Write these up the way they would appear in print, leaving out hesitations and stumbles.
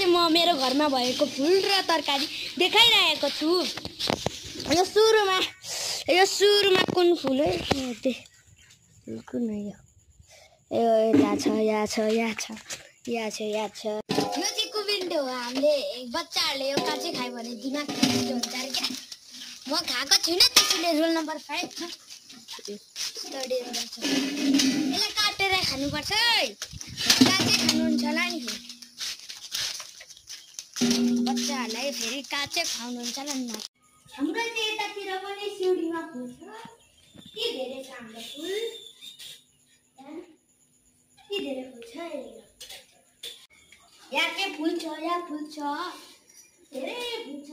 चाहिँ म मेरो घरमा भएको फुल र तरकारी देखाइरहेको छु। यो सुरुमा कुन फुल है कुन हो यो यहाँ छ यो चाहिँ कुबिन्डो हो। हामीले बच्चाहरूले यो काँचै खायो भने दिमाग तेज हुन्छ अरे क्या। म खाएको छुइनँ त्यसैले रोल नम्बर 5 छ। यसलाई काटेर खानुपर्छ है। काँचै खानुहुन्छ होला नि बच्चाहरूलाई फेरि काँचै खाउनुहुन्छ होला नि। हाम्रो चाहिँ यतातिर पनि सिउडीमा फुल छ। के धेरै छ हाम्रो फुल के धेरै फुल छ। यहाँ के फुल छ धेरै फुल छ।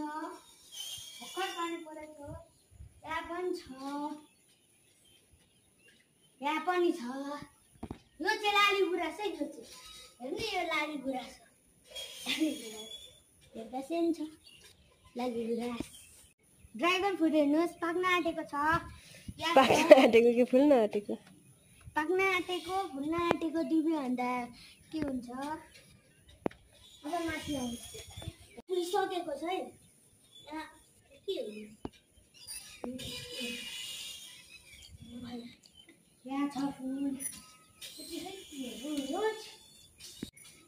भर्खर पानी परेको यहाँ पनि छ। यो चाहिँ लाली गुराँस है। यो चाहिँ हेर्नु यो लाली गुराँस हो। हेर्दा सेम छ लाली गुराँस। ड्रागन फ्रुट हेर्नुहोस् पाक्न आँटेको छ। पाक्न आँटेको कि फुल्न आँटेको? पाक्न आँटेको फुल्न आँटेको डुब्यो भन्दा के हुन्छ। अब माथि आउँछ फुलिसकेको छ है। यहाँ के हो यहाँ छ फुल।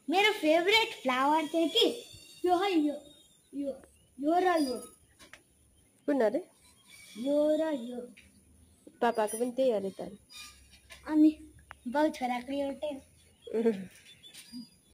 मेरो फेभरेट फ्लावर चाहिँ के यो है। यो र यो कुन अरे? यो र यो पापाको पनि त्यही अरे त। अनि बाउ छोराको एउटै हो।